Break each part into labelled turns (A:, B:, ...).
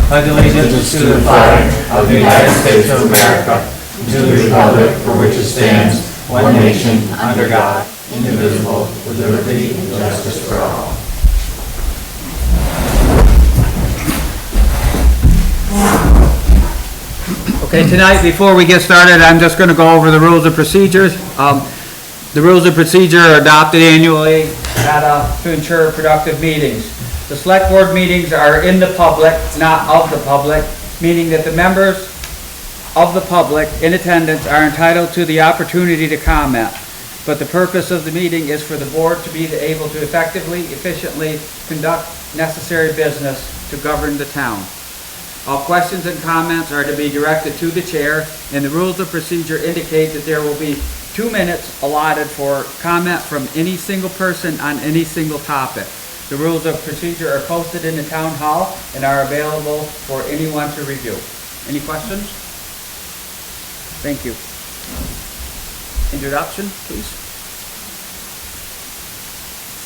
A: Pledge allegiance to the flag of the United States of America, to the republic for which it stands, one nation, under God, indivisible, with liberty and justice for all. Okay, tonight, before we get started, I'm just going to go over the rules of procedures. The rules of procedure are adopted annually to ensure productive meetings. The select board meetings are in the public, not of the public, meaning that the members of the public in attendance are entitled to the opportunity to comment. But the purpose of the meeting is for the board to be able to effectively, efficiently conduct necessary business to govern the town. All questions and comments are to be directed to the chair, and the rules of procedure indicate that there will be 2 minutes allotted for comment from any single person on any single topic. The rules of procedure are posted in the town hall and are available for anyone to review. Any questions? Thank you. Introduction, please.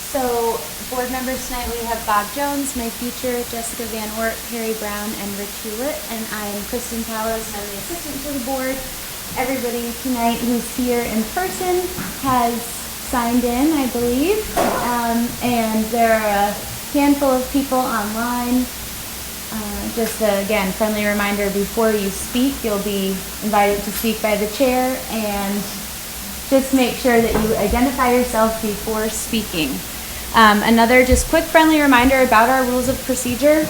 B: So, board members tonight we have Bob Jones, my teacher, Jessica Van Ort, Harry Brown, and Rich Hewlett, and I am Kristen Palos. I'm the assistant to the board. Everybody tonight who's here in person has signed in, I believe, and there are a handful of people online. Just again, friendly reminder, before you speak, you'll be invited to speak by the chair, and just make sure that you identify yourself before speaking. Another just quick friendly reminder about our rules of procedure.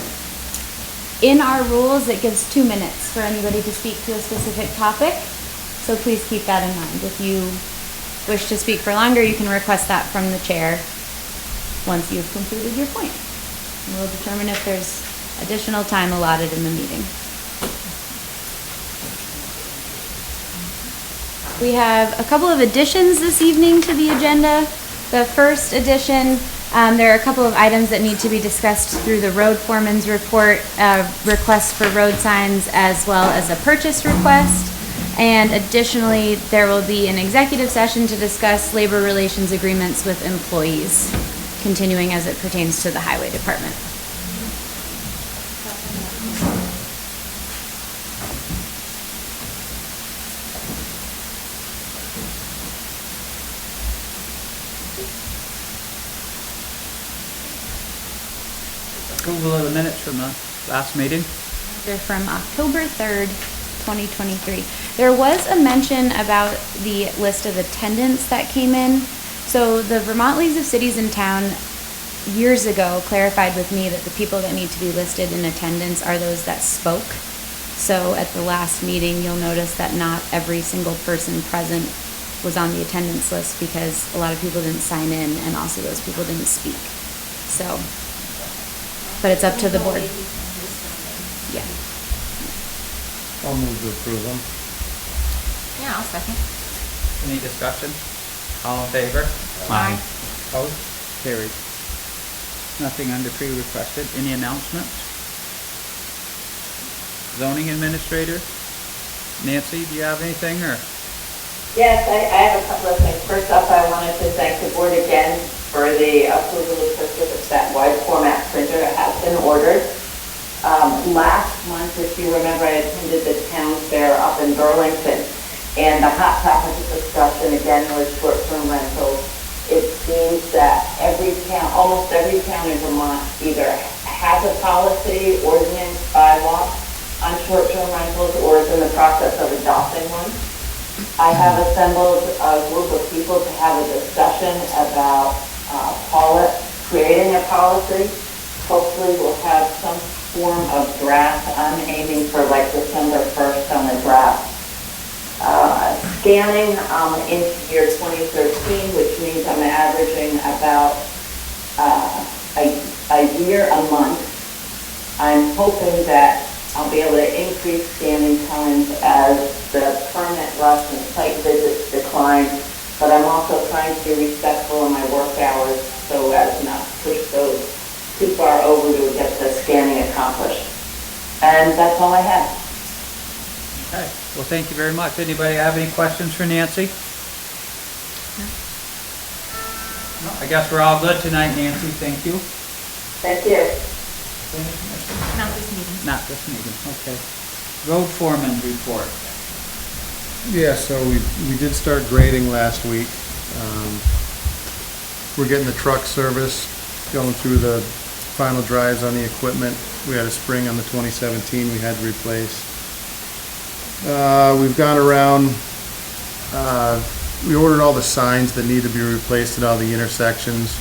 B: In our rules, it gives 2 minutes for anybody to speak to a specific topic, so please keep that in mind. If you wish to speak for longer, you can request that from the chair once you've completed your point. And we'll determine if there's additional time allotted in the meeting. We have a couple of additions this evening to the agenda. The first addition, there are a couple of items that need to be discussed through the road foreman's report, request for road signs, as well as a purchase request. And additionally, there will be an executive session to discuss labor relations agreements with employees, continuing as it pertains to the highway department.
A: Approval of the minutes from the last meeting.
B: They're from October 3rd, 2023. There was a mention about the list of attendance that came in. So the Vermont Leagues of Cities and Town years ago clarified with me that the people that need to be listed in attendance are those that spoke. So at the last meeting, you'll notice that not every single person present was on the attendance list because a lot of people didn't sign in, and also those people didn't speak. So, but it's up to the board. Yeah.
C: I'll move to approve them.
D: Yeah, I'll second.
A: Any discussion? All in favor?
D: Aye.
A: Opposed? Carried. Nothing under pre-requested. Any announcements? Zoning administrator? Nancy, do you have anything, or?
E: Yes, I have a couple of things. First up, I wanted to thank the board again for the approval of purchase that wide format printer that has been ordered. Last month, if you remember, I attended the town fair up in Burlington, and the hot topic of discussion again was short-term rentals. It seems that almost every town in Vermont either has a policy, ordinance, bylaw on short-term rentals, or is in the process of adopting one. I have assembled a group of people to have a discussion about creating a policy. Hopefully we'll have some form of draft. I'm aiming for like December 1st on the draft. Scanning into year 2013, which means I'm averaging about a year a month. I'm hoping that I'll be able to increase scanning times as the permit rush and site visits decline, but I'm also trying to be respectful of my work hours so as not to push those too far over to get the scanning accomplished. And that's all I have.
A: Okay, well, thank you very much. Anybody have any questions for Nancy? I guess we're all good tonight, Nancy, thank you.
E: Thank you.
D: Not this meeting.
A: Not this meeting, okay. Road foreman report.
C: Yeah, so we did start grading last week. We're getting the truck service, going through the final drives on the equipment. We had a spring on the 2017 we had to replace. We've gone around, we ordered all the signs that need to be replaced at all the intersections,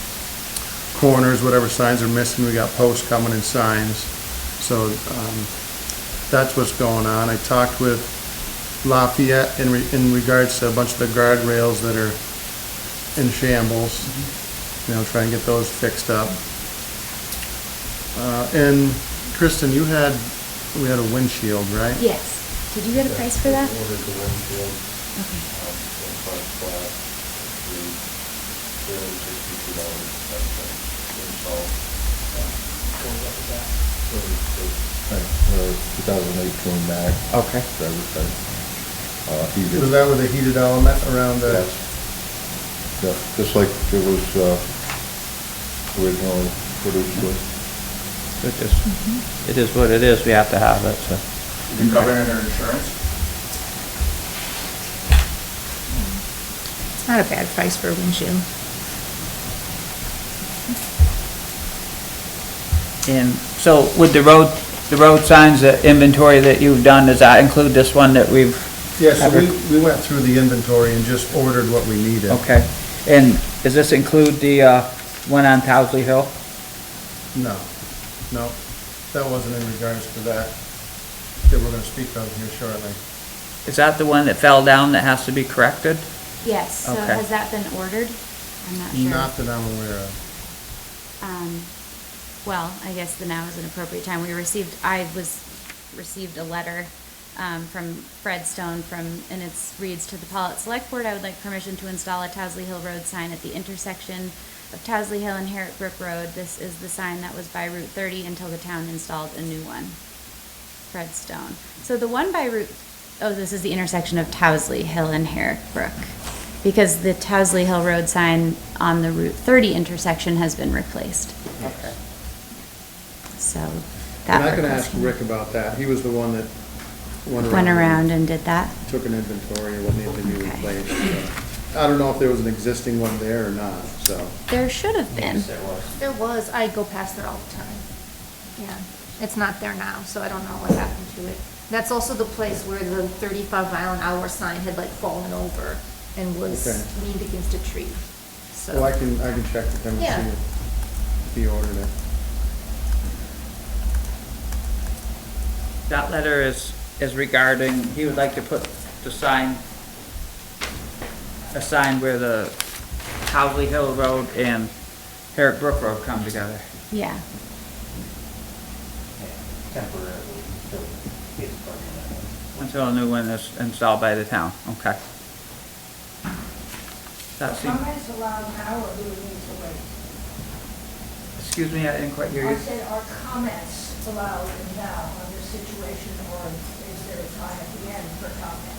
C: corners, whatever signs are missing. We got posts coming and signs. So that's what's going on. I talked with Lafayette in regards to a bunch of the guardrails that are in shambles. You know, try and get those fixed up. And Kristen, we had a windshield, right?
B: Yes. Did you get a price for that?
F: Ordered the windshield,
B: Okay.
F: from First Class, $362 install. What was that? 2018 Mac.
A: Okay.
F: Driver's side. Heated.
C: Was that with a heated element around the?
F: Yes. Yeah, just like it was, originally produced with.
A: It is what it is, we have to have it, so.
G: You cover it under insurance?
D: It's not a bad price for a windshield.
A: And so with the road signs, the inventory that you've done, does that include this one that we've?
C: Yeah, so we went through the inventory and just ordered what we needed.
A: Okay. And does this include the one on Towsley Hill?
C: No, that wasn't in regards to that we're gonna speak of here shortly.
A: Is that the one that fell down that has to be corrected?
B: Yes, so
A: Okay.
B: has that been ordered? I'm not sure.
C: Not that I'm aware of.
B: Well, I guess the now is an appropriate time. Received a letter from Fred Stone and it reads, to the Pollitt Select Board, I would like permission to install a Towsley Hill Road sign at the intersection of Towsley Hill and Herrick Brook Road. This is the sign that was by Route 30 until the town installed a new one. Fred Stone. So the one by this is the intersection of Towsley Hill and Herrick Brook. Because the Towsley Hill Road sign on the Route 30 intersection has been replaced.
A: Okay.
B: So that
C: And I can
B: request
C: ask Rick about that. He was the one that
B: went around and did that.
C: took an inventory of what needed to be
B: Okay.
C: replaced. So I don't know if there was an existing one there or not, so.
B: There should have been.
D: There was, I go past there all the time. Yeah, it's not there now, so I don't know what happened to it. That's also the place where the 35-mile-an-hour sign had like fallen over and was
C: Okay.
D: leaned against a tree, so.
C: Well, I can check with him and
D: Yeah.
C: see if he ordered it.
A: That letter is regarding, he would like to put a sign where the Towsley Hill Road and Herrick Brook Road come together.
B: Yeah.
G: Temporarily, until it's permanent.
A: Until a new one is installed by the town, okay. That seems,
H: Comments allowed now, or do we need to wait?
A: excuse me, I didn't quite hear
H: I
A: you.
H: said, are comments allowed now on this situation, or is there a time at the end for comments?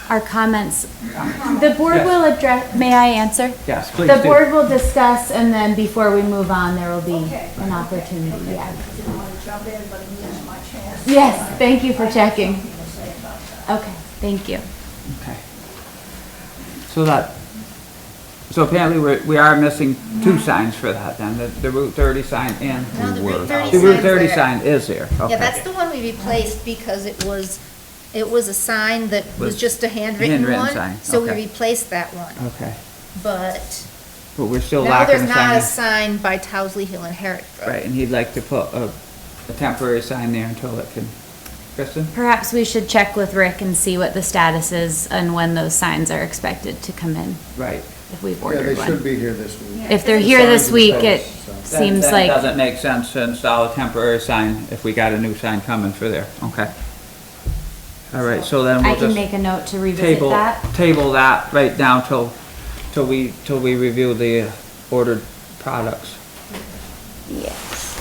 B: Our comments, the board will address, may I answer?
A: Yes, please
B: The
A: do.
B: board will discuss, and then before we move on, there will be
H: Okay.
B: an opportunity, yeah.
H: I didn't want to jump in, but it is my chance.
B: Yes, thank you for checking.
H: Something to say about that.
B: Okay, thank you.
A: Okay. So apparently we are missing two signs for that then, the Route 30 sign and
D: No, the Route 30
A: the Route
D: sign's
A: 30
D: there.
A: sign is there, okay.
D: Yeah, that's the one we replaced because it was a sign that was
A: Was
D: just a handwritten
A: handwritten
D: one.
A: sign,
D: So we
A: okay.
D: replaced that one.
A: Okay,
D: But
A: but we're still
D: now
A: lacking
D: there's
A: a
D: not a
A: sign.
D: sign by Towsley Hill and Herrick Brook.
A: Right, and he'd like to put a temporary sign there until it can, Kristen?
B: Perhaps we should check with Rick and see what the status is and when those signs are expected to come in,
A: Right.
B: if we've
C: Yeah,
B: ordered
C: they should
B: one.
C: be here this week.
B: If they're here this
C: Signs
B: week,
C: in
B: it
C: place, so.
B: seems
A: Then
B: like.
A: it doesn't make sense to install a temporary sign if we got a new sign coming for there, okay. All right, so then
B: I
A: we'll
B: can
A: just
B: make a note to revisit that.
A: table that right now till we review the ordered products.
B: Yes.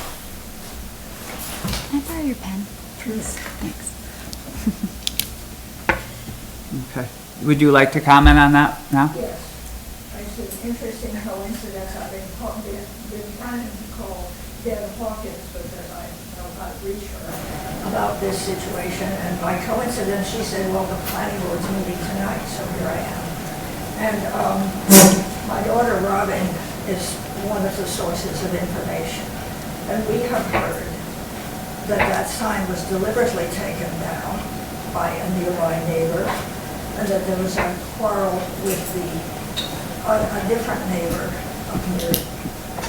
B: Can I borrow your pen? Please. Thanks.
A: Okay. Would you like to comment on that now?
H: Yes. interesting coincidence, I've been trying to call Deb Hawkins, because I know how to reach her about this situation, and by coincidence, she said, well, the planning board's meeting tonight, so here I am. And my daughter Robin is one of the sources of information, and we have heard that that sign was deliberately taken down by a nearby neighbor, and that there was a quarrel with a different neighbor up near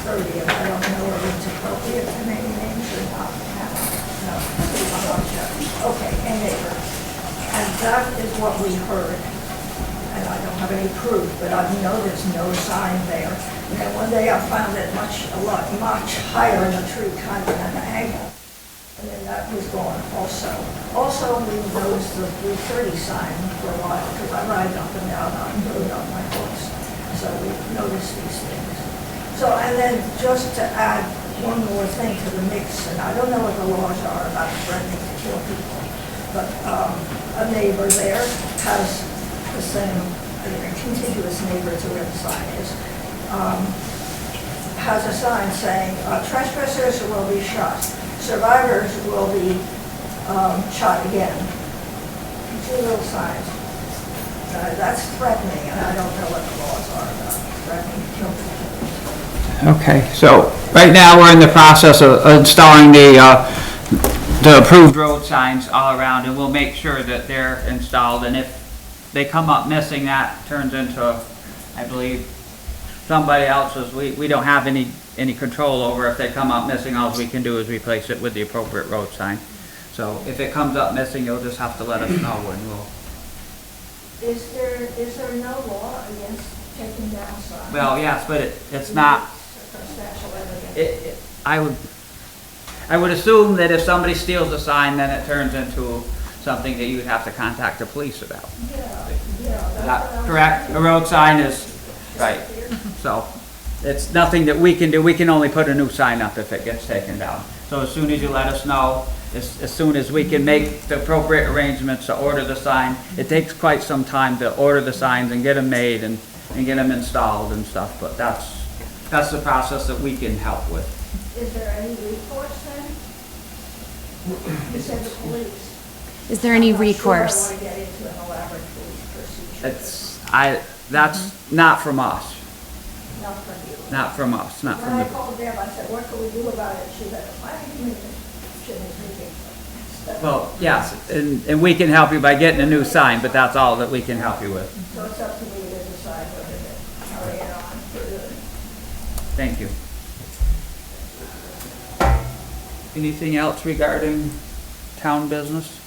H: 30th. I don't know whether it's appropriate to name names or not. No, I'm not sure. Okay, a neighbor. And that is what we heard. And I don't have any proof, but I know there's no sign there. And then one day I found it much higher in the tree, kind of at an angle. And then that was gone also. Also, we noticed the 330 sign for a while, because I ride up and down on the road on my horse. So we noticed these things. So, and then just to add one more thing to the mix, and I don't know what the laws are about threatening to kill people, but a neighbor there has the same, a contiguous neighbor to where the sign is, has a sign saying, trespassers will be shot. Survivors will be shot again. Two little signs. That's threatening, and I don't know what the laws are about threatening to kill people.
A: Okay, so right now we're in the process of installing the approved road signs all around, and we'll make sure that they're installed, and if they come up missing, that turns into, I believe, somebody else's. We don't have any control over. If they come up missing, all we can do is replace it with the appropriate road sign. So if it comes up missing, you'll just have to let us know, and we'll.
H: Is there no law against taking down signs?
A: Well, yes, but it's not.
H: Circumstantial evidence.
A: I would assume that if somebody steals a sign, then it turns into something that you would have to contact the police about.
H: Yeah.
A: That correct? A road sign is, right. So it's nothing that we can do. We can only put a new sign up if it gets taken down. So as soon as you let us know, as soon as we can make the appropriate arrangements to order the sign, it takes quite some time to order the signs and get them made and get them installed and stuff, but that's the process that we can help with.
H: Is there any recourse then? You said the police.
B: Is there any
H: I'm not sure
B: recourse?
H: I want to get into an elaborate police procedure.
A: That's not from us,
H: Not from you.
A: not from us, not
H: When
A: from
H: I
A: the,
H: called Deb, I said, what can we do about it? She said, the planning commission shouldn't be.
A: well, yes, and we can help you by getting a new sign, but that's all that we can help you with.
H: So it's up to me to decide whether to carry it on further.
A: Thank you. Anything else regarding town business?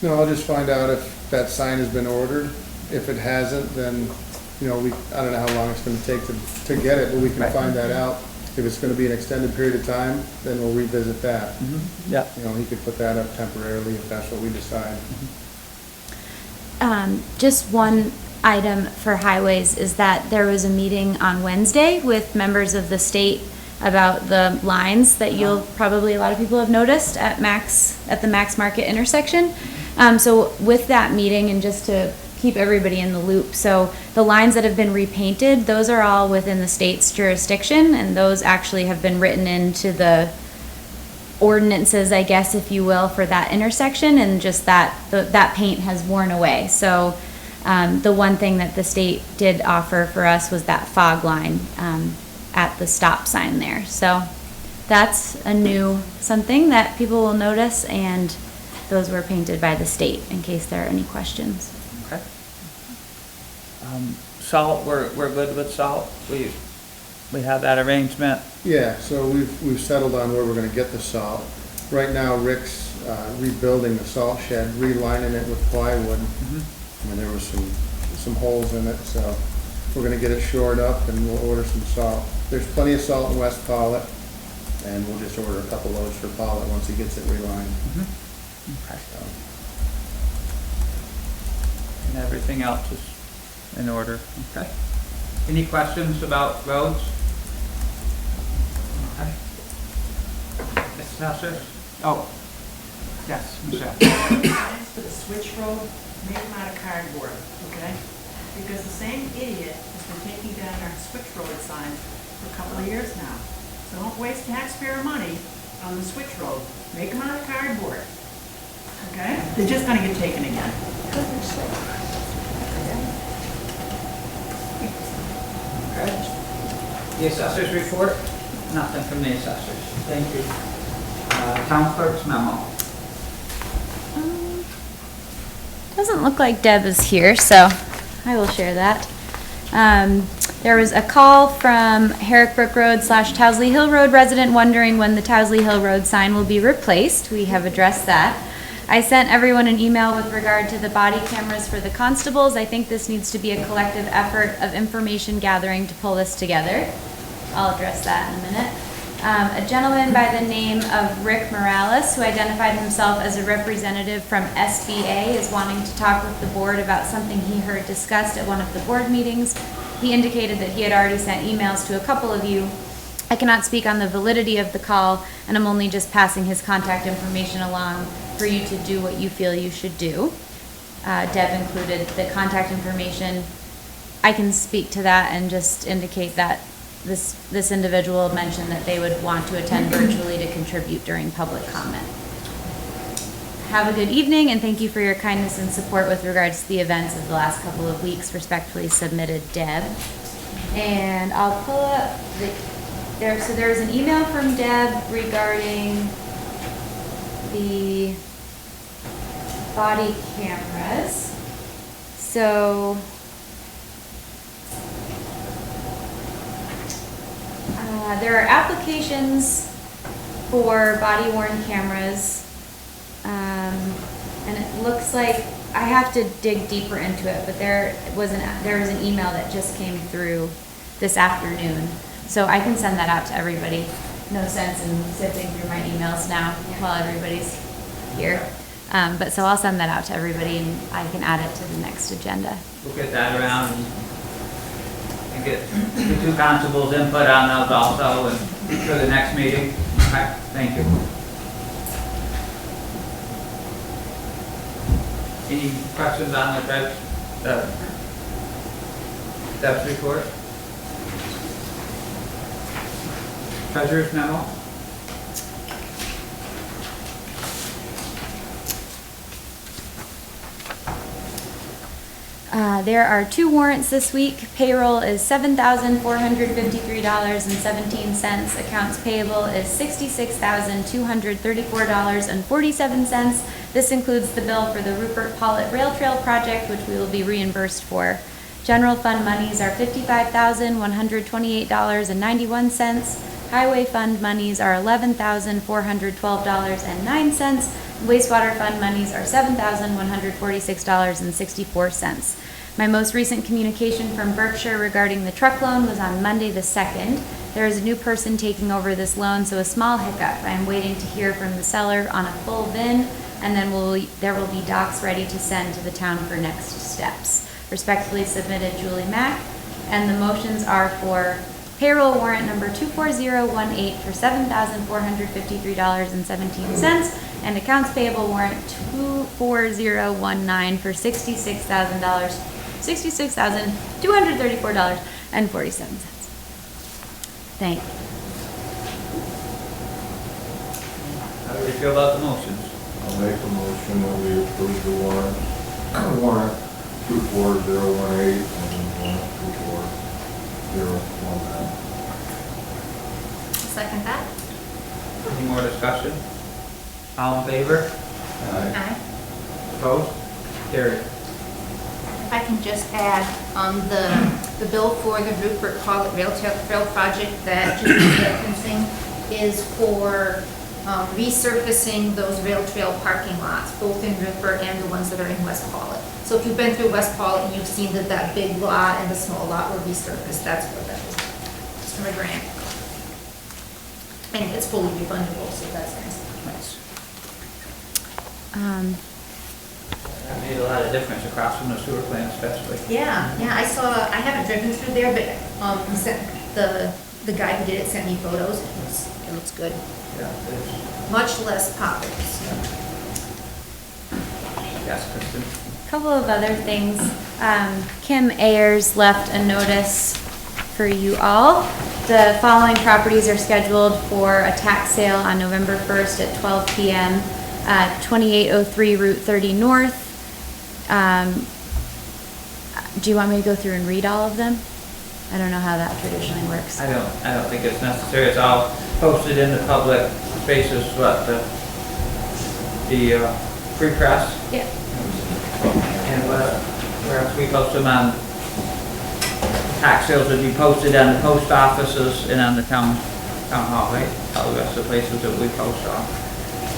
C: No, I'll just find out if that sign has been ordered. If it hasn't, then, I don't know how long it's gonna take to get it, but we can
A: Right.
C: find that out. If it's gonna be an extended period of time, then we'll revisit that.
A: Yeah.
C: He could put that up temporarily if that's what we decide.
B: Just one item for highways is that there was a meeting on Wednesday with members of the state about the lines that you'll probably, a lot of people have noticed at the Max Market intersection. So with that meeting, and just to keep everybody in the loop, so the lines that have been repainted, those are all within the state's jurisdiction, and those actually have been written into the ordinances, I guess, if you will, for that intersection, and just that paint has worn away. So the one thing that the state did offer for us was that fog line at the stop sign there. So that's something that people will notice, and those were painted by the state, in case there are any questions.
A: Okay. Salt, we're good with salt? We have that arrangement?
C: Yeah, so we've settled on where we're gonna get the salt. Right now, Rick's rebuilding the salt shed, relining it with plywood. And there was some holes in it, so we're gonna get it shored up and we'll order some salt. There's plenty of salt in West Pollitt, and we'll just order a couple loads for Pollitt once he gets it relined.
A: Okay. And everything else is in order, okay? Any questions about roads? Okay. Mrs. Hauser? Oh, yes, Michelle.
I: Signs for the switch road, made them out of cardboard, okay? Because the same idiot is been taking down our switch road signs for a couple of years now. So don't waste taxpayer money on the switch road. Make them out of cardboard. Okay? They're just gonna get taken again.
A: The assessors report, nothing from the assessors. Thank you. Town clerk's memo.
B: Doesn't look like Deb is here, so I will share that. There was a call from Herrick Brook Road / Towsley Hill Road resident wondering when the Towsley Hill Road sign will be replaced. We have addressed that. I sent everyone an email with regard to the body cameras for the constables. I think this needs to be a collective effort of information gathering to pull this together. I'll address that in a minute. A gentleman by the name of Rick Morales, who identified himself as a representative from SBA, is wanting to talk with the board about something he heard discussed at one of the board meetings. He indicated that he had already sent emails to a couple of you. I cannot speak on the validity of the call, and I'm only just passing his contact information along for you to do what you feel you should do. Deb included the contact information. I can speak to that and just indicate that this individual mentioned that they would want to attend virtually to contribute during public comment. Have a good evening, and thank you for your kindness and support with regards to the events of the last couple of weeks. Respectfully submitted, Deb. And I'll pull up so there was an email from Deb regarding the body cameras. So there are applications for body worn cameras, and it looks like I have to dig deeper into it, but there was an email that just came through this afternoon, so I can send that out to everybody. No sense in sifting through my emails now while everybody's here, but so I'll send that out to everybody, and I can add it to the next agenda.
A: We'll get that around and get the two constables' input on those also and for the next meeting. Okay, thank you. Any questions on the Deb's report? Treasurer's memo?
B: There are 2 warrants this week. Payroll is $7,453.17. Accounts payable is $66,234.47. This includes the bill for the Rupert Pollitt Rail Trail project, which we will be reimbursed for. General fund monies are $55,128.91. Highway fund monies are $11,412.09. Wastewater fund monies are $7,146.64. My most recent communication from Berkshire regarding the truck loan was on Monday the 2nd. There is a new person taking over this loan, so a small hiccup. I am waiting to hear from the seller on a full VIN, and then there will be docs ready to send to the town for next steps. Respectfully submitted, Julie Mack, and the motions are for payroll warrant number 24018 for $7,453.17, and accounts payable warrant 24019 for $66,234.47. Thank you.
A: How do we feel about the motions?
F: I'll make a motion that we approve the warrant 24018 and warrant 24019.
D: Second that?
A: Any more discussion? All in favor?
D: Aye.
A: Opposed? Carried.
D: If I can just add, the bill for the Rupert Pollitt Rail Trail project that Julie is referencing is for resurfacing those rail trail parking lots, both in Rupert and the ones that are in West Pollitt. So if you've been through West Pollitt and you've seen that big lot and the small lot were resurfaced, that's what that is. It's from a grant. And it's fully refundable, so that's nice.
A: That made a lot of difference across from the sewer plant especially.
D: Yeah, I haven't driven through there, but the guy who did it sent me photos. It looks good.
A: Yeah, it is.
D: Much less potholes.
A: Yes, Kristen?
B: Couple of other things. Kim Ayers left a notice for you all. The following properties are scheduled for a tax sale on November 1st at 12 p.m. 2803 Route 30 North. Do you want me to go through and read all of them? I don't know how that traditionally works.
A: I don't think it's necessary. It's all posted in the public spaces, what, the free press.
B: Yeah.
A: And where else we post them on, tax sales would be posted on the post offices and on the town hall, right? All the rest of the places that we post on.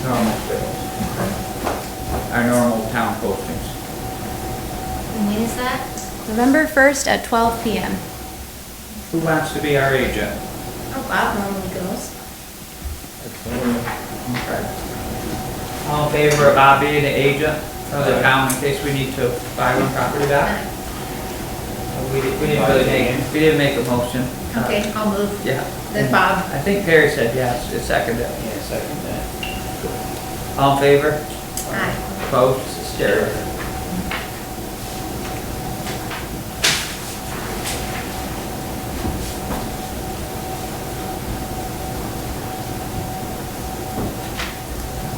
A: Normal sales. Our normal town postings.
D: When is that?
B: November 1st at 12 p.m.
A: Who wants to be our agent?
D: Oh, Bob normally goes.
A: Okay. All in favor of Bob being the agent of the town in case we need to buy one property back? We didn't make a motion.
D: Okay, I'll move.
A: Yeah.
D: Then Bob.
A: I think Perry said yes, it's seconded.
G: Yeah, second that.
A: All in favor?
D: Aye.
A: Opposed? Carried.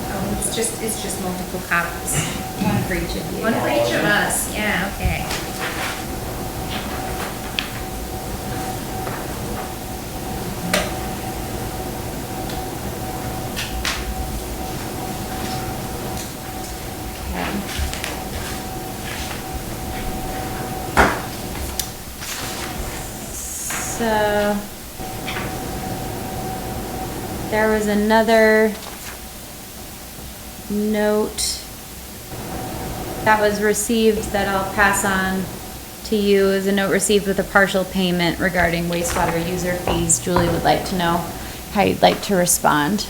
D: Oh, it's just multiple copies.
B: One for each of you.
D: One for each of us, yeah, okay.
B: So, there was another note that was received that I'll pass on to you. Is a note received with a partial payment regarding wastewater user fees. Julie would like to know how you'd like to respond.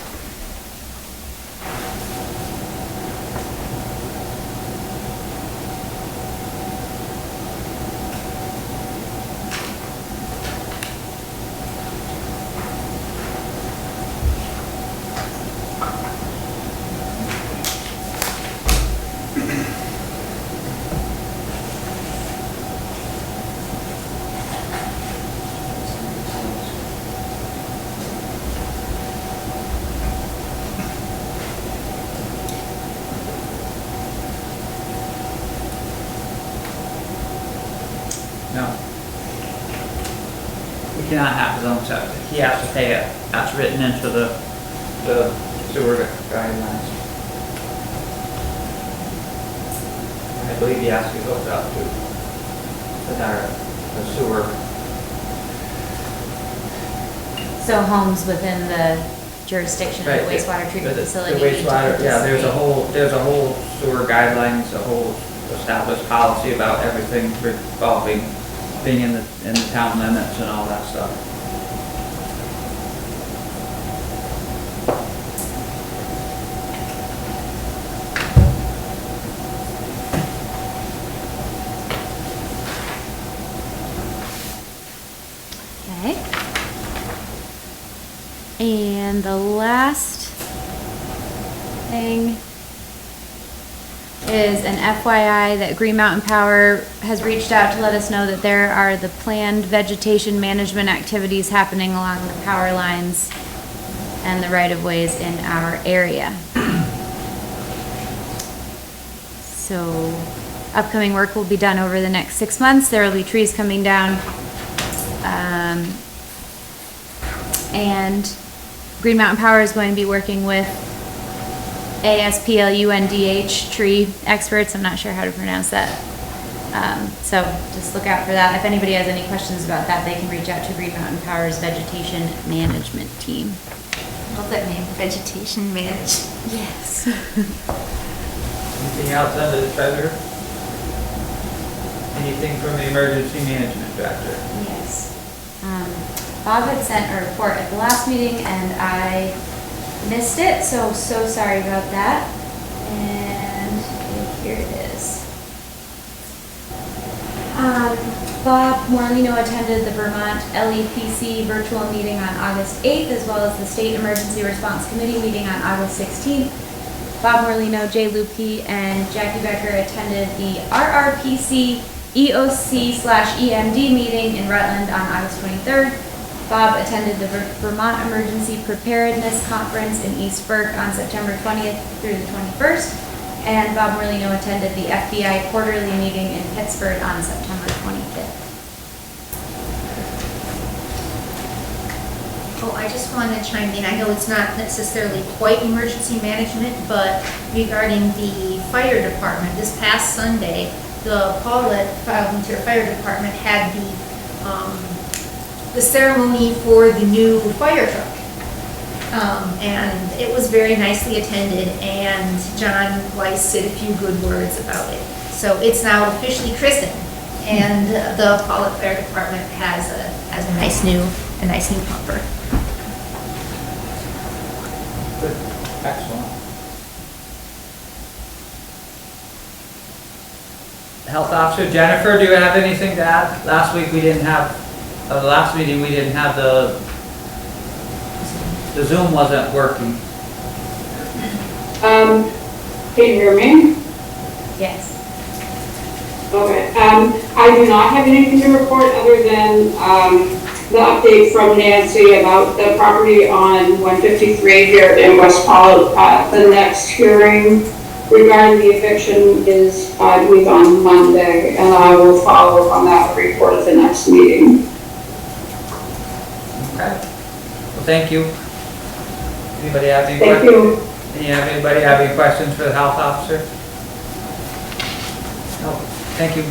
A: No. We cannot have his own septic. He has to pay it. That's written into the sewer guidelines. I believe he has to go up to the sewer.
B: So homes within the jurisdiction of the
A: Right,
B: wastewater treatment
A: the
B: facility.
A: wastewater, yeah, there's a whole sewer guidelines, a whole established policy about everything involving being in the town limits and all that stuff.
B: Okay. And the last thing is an FYI that Green Mountain Power has reached out to let us know that there are the planned vegetation management activities happening along the power lines and the right-of-ways in our area. So, upcoming work will be done over the next 6 months. There will be trees coming down. And Green Mountain Power is going to be working with ASPLUNDH tree experts. I'm not sure how to pronounce that. So just look out for that. If anybody has any questions about that, they can reach out to Green Mountain Power's vegetation management team.
D: Love that name, vegetation management.
B: Yes.
A: Anything else under the treasurer? Anything from the emergency management director?
B: Yes. Bob had sent a report at the last meeting and I missed it, so sorry about that. And here it is. Bob Morlino attended the Vermont LEPC virtual meeting on August 8th, as well as the State Emergency Response Committee meeting on August 16th. Bob Morlino, Jay Lupke, and Jackie Becker attended the RRPC EOC/EMD meeting in Rutland on August 23rd. Bob attended the Vermont Emergency Preparedness Conference in East Burke on September 20th through the 21st. And Bob Morlino attended the FBI quarterly meeting in Pittsburgh on September 25th.
D: Oh, I just want to chime in. I know it's not necessarily quite emergency management, but regarding the fire department, this past Sunday, the Paulette Volunteer Fire Department had the ceremony for the new fire truck. And it was very nicely attended, and John Weiss said a few good words about it. So it's now officially christened, and the Paulette Fire Department has a nice new pumper.
A: Good, excellent. Health Officer Jennifer, do you have anything to add? Last week we didn't have, last meeting we didn't have the Zoom wasn't working.
J: Can you hear me?
B: Yes.
J: Okay. I do not have anything to report other than the update from Nancy about the property on 153 here in West Pollock. The next hearing regarding the eviction is, I believe, on Monday, and I will follow up on that report at the next meeting.
A: Okay. Well, thank you. Anybody have any
J: Thank
A: questions?
J: you.
A: Anybody have any questions for the health officer? No, thank you.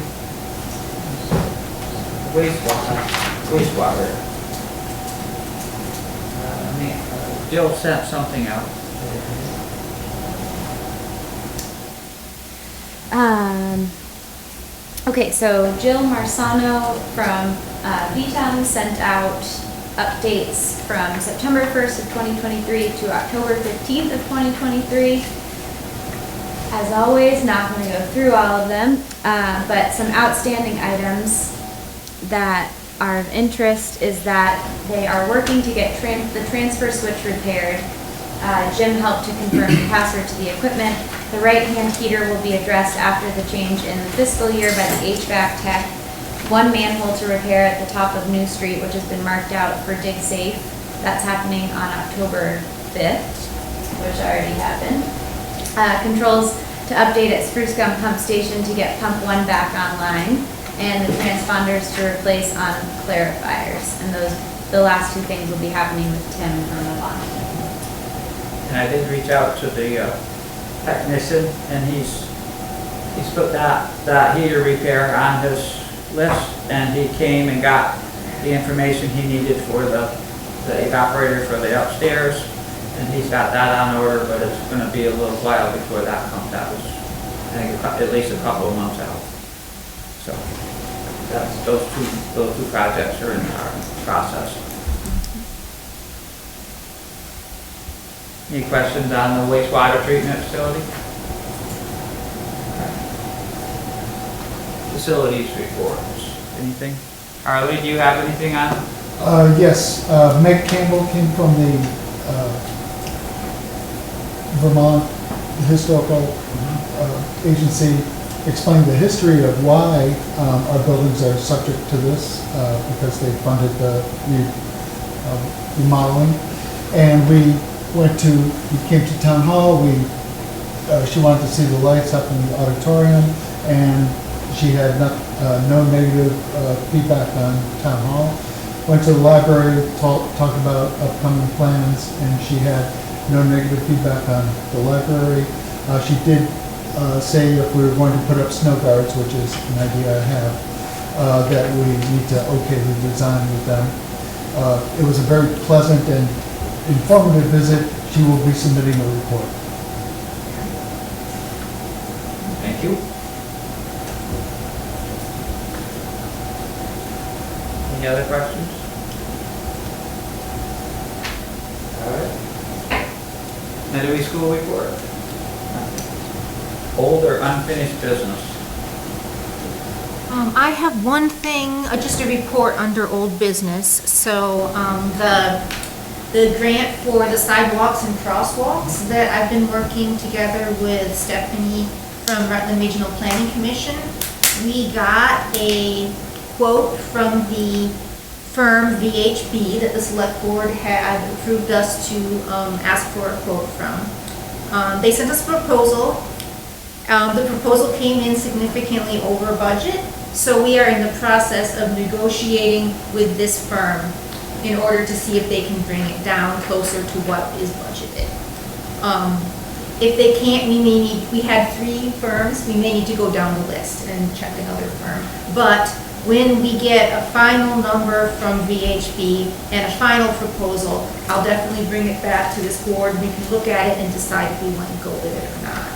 A: Wastewater. Jill sent something out.
B: Okay, so Jill Marsano from VTOM sent out updates from September 1st of 2023 to October 15th of 2023. As always, not going to go through all of them, but some outstanding items that are of interest is that they are working to get the transfer switch repaired. Jim helped to confirm the password to the equipment. The right-hand heater will be addressed after the change in the fiscal year by the HVAC tech. One manhole to repair at the top of New Street, which has been marked out for dig safe. That's happening on October 5th, which already happened. Controls to update at Spruce Gum Pump Station to get Pump 1 back online, and the transponders to replace on clarifiers. And the last two things will be happening with Tim from the bond.
A: And I did reach out to the technician, and he's put that heater repair on his list, and he came and got the information he needed for the evaporator for the upstairs, and he's got that on order, but it's going to be a little while before that comes. That was, I think, at least a couple of months out. So that's those two projects are in our process. Any questions on the wastewater treatment facility? Facilities reports. Anything? Harley, do you have anything on?
K: Yes, Meg Campbell came from the Vermont Historical Agency, explained the history of why our buildings are subject to this, because they funded the remodeling. And we came to town hall, she wanted to see the lights up in the auditorium, and she had no negative feedback on town hall. Went to the library, talked about upcoming plans, and she had no negative feedback on the library. She did say if we were going to put up snow guards, which is an idea I have, that we need to okay the design with them. It was a very pleasant and informative visit. She will be submitting a report.
A: Thank you. Any other questions? All right. Medowee School report. Old or unfinished business?
D: I have one thing, just a report under old business. So the grant for the sidewalks and crosswalks that I've been working together with Stephanie from Rutland Regional Planning Commission. we got a quote from the firm VHB that the select board had approved us to ask for a quote from. They sent us a proposal. The proposal came in significantly over budget, so we are in the process of negotiating with this firm in order to see if they can bring it down closer to what is budgeted. If they can't, we had 3 firms, we may need to go down the list and check another firm. But when we get a final number from VHB and a final proposal, I'll definitely bring it back to this board. We can look at it and decide if we want to go with it or not.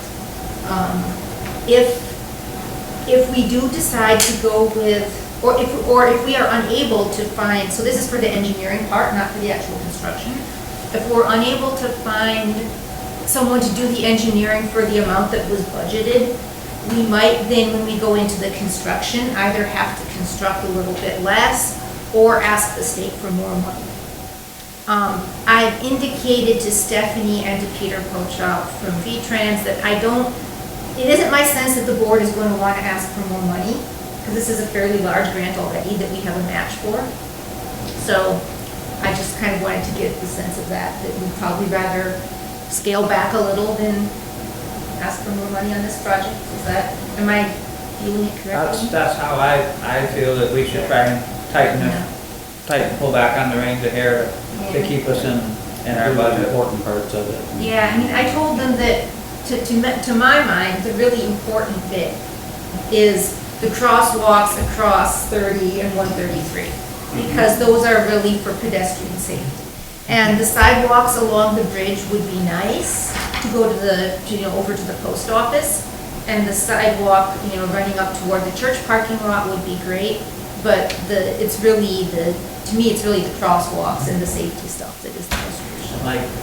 D: If we do decide to go with, or if we are unable to find, so this is for the engineering part, not for the actual construction. If we're unable to find someone to do the engineering for the amount that was budgeted, we might then, when we go into the construction, either have to construct a little bit less or ask the state for more money. I've indicated to Stephanie and to Peter Pochop from V-Trans that it isn't my sense that the board is going to want to ask for more money, because this is a fairly large grant already that we have a match for. So I just kind of wanted to get the sense of that we'd probably rather scale back a little than ask for more money on this project. Am I feeling it correctly?
A: That's how I feel that we should try and pull back on the reins of hair to keep us in our budget.
G: Important parts of it.
D: Yeah, I mean, I told them that to my mind, the really important bit is the crosswalks across 30 and 133, because those are really for pedestrian safety. And the sidewalks along the bridge would be nice to go to over to the post office. And the sidewalk, running up toward the church parking lot would be great. But to me, it's really the crosswalks and the safety stuff that is the most crucial.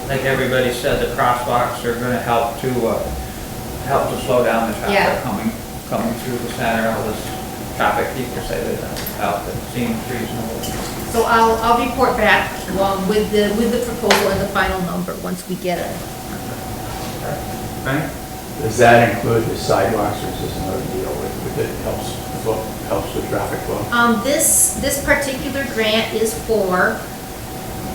A: Like everybody said, the crosswalks are gonna help to slow down the traffic coming through the center. All this traffic, people say that help, it seems reasonable.
D: So I'll report back with the proposal and the final number once we get it.
A: Right?
G: Does that include the sidewalks, or is this another deal that helps with traffic flow?
D: This particular grant is for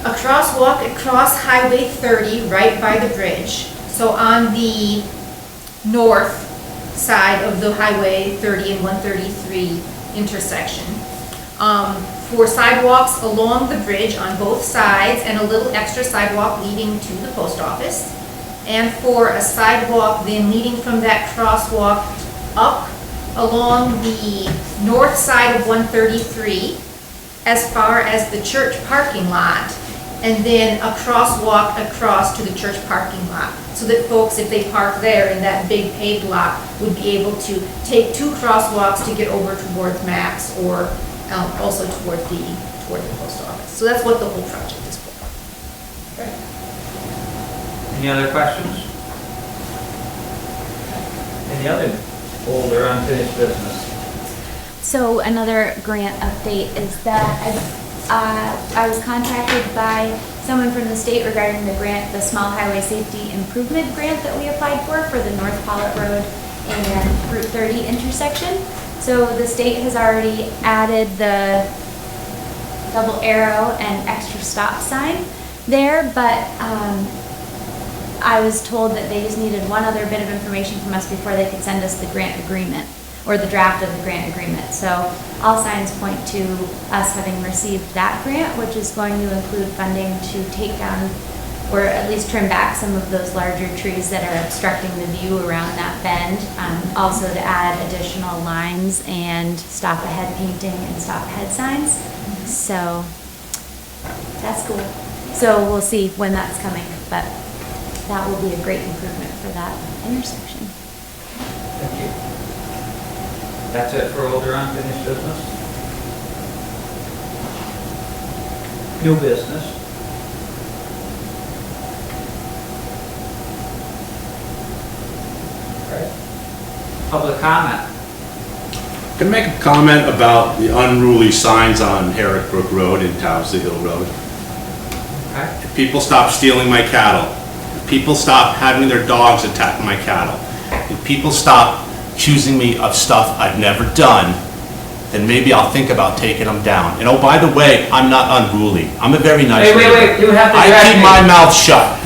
D: a crosswalk across Highway 30 right by the bridge. So on the north side of the Highway 30 and 133 intersection. For sidewalks along the bridge on both sides and a little extra sidewalk leading to the post office. And for a sidewalk then leading from that crosswalk up along the north side of 133 as far as the church parking lot, and then a crosswalk across to the church parking lot, so that folks, if they park there in that big paved lot, would be able to take 2 crosswalks to get over towards Max, or also toward the post office. So that's what the whole project is for.
A: Okay. Any other questions? Any other old or unfinished business?
B: So another grant update is that I was contacted by someone from the state regarding the grant, the Small Highway Safety Improvement Grant that we applied for the North Pollitt Road and Route 30 intersection. So the state has already added the double arrow and extra stop sign there, but I was told that they just needed one other bit of information from us before they could send us the grant agreement, or the draft of the grant agreement. So all signs point to us having received that grant, which is going to include funding to take down, or at least trim back, some of those larger trees that are obstructing the view around that bend. Also to add additional lines and stop ahead painting and stop ahead signs. So that's cool. So we'll see when that's coming, but that will be a great improvement for that intersection.
A: Thank you. That's it for older unfinished business? New business? Right. Public comment?
L: Can I make a comment about the unruly signs on Herrick Brook Road and Towsley Hill Road?
A: Okay.
L: If people stop stealing my cattle, if people stop having their dogs attack my cattle, if people stop accusing me of stuff I've never done, then maybe I'll think about taking them down. And oh, by the way, I'm not unruly. I'm a very nice
A: Wait,
L: neighbor.
A: wait, you have to
L: I
A: direct
L: keep
A: me.
L: my mouth shut,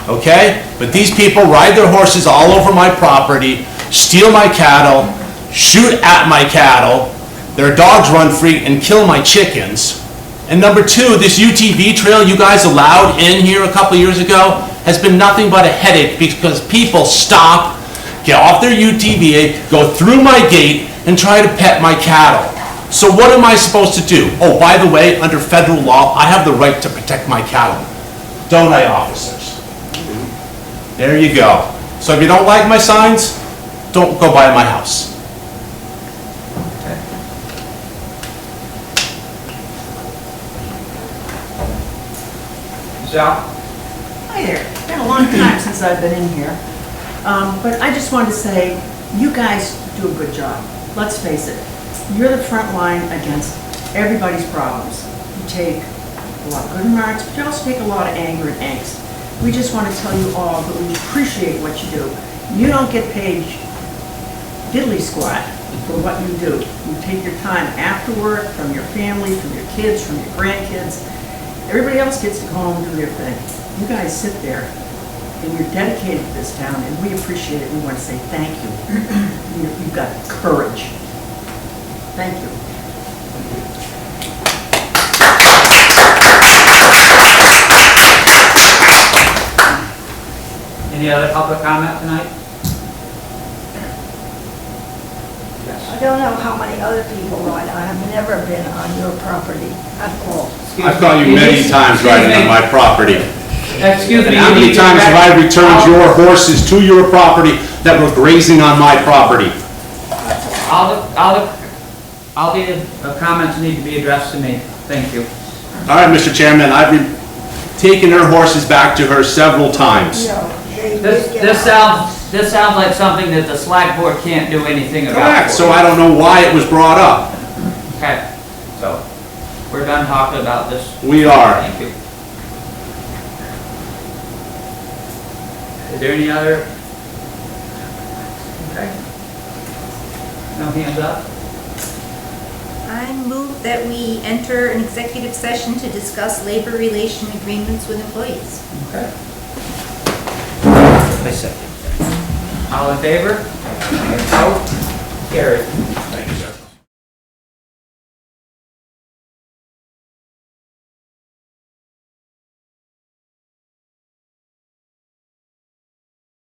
L: okay? But these people ride their horses all over my property, steal my cattle, shoot at my cattle, their dogs run free and kill my chickens. And number two, this UTV trail you guys allowed in here a couple years ago has been nothing but a headache because people stop, get off their UTV, go through my gate, and try to pet my cattle. So what am I supposed to do? Oh, by the way, under federal law, I have the right to protect my cattle. Don't I, officers? There you go. So if you don't like my signs, don't go by my house.
A: Sal?
I: Hi there. It's been a long time since I've been in here. But I just wanted to say, you guys do a good job. Let's face it. You're the front line against everybody's problems. You take a lot of good remarks, but you also take a lot of anger and angst. We just want to tell you all that we appreciate what you do. You don't get paid diddly squat for what you do. You take your time after work, from your family, from your kids, from your grandkids. Everybody else gets to go home and do their thing. You guys sit there and you're dedicated to this town, and we appreciate it. We want to say thank you. You've got courage. Thank you.
A: Any other public comment tonight?
H: I don't know how many other people ride. I have never been on your property. I've called.
L: I've caught you many times riding on my property.
A: Excuse me.
L: And how many times have I returned your horses to your property that were grazing on my property?
A: All the comments need to be addressed to me. Thank you.
L: All right, Mr. Chairman, I've taken her horses back to her several times.
H: No, they
A: This sounds like something that the select board can't do anything about.
L: Correct, so I don't know why it was brought up.
A: Okay, so we're done talking about this.
L: We are.
A: Thank you. Is there any other? Okay. No hands up?
D: I move that we enter an executive session to discuss labor relation agreements with employees.
A: Okay. I second. All in favor? Opposed? Carried.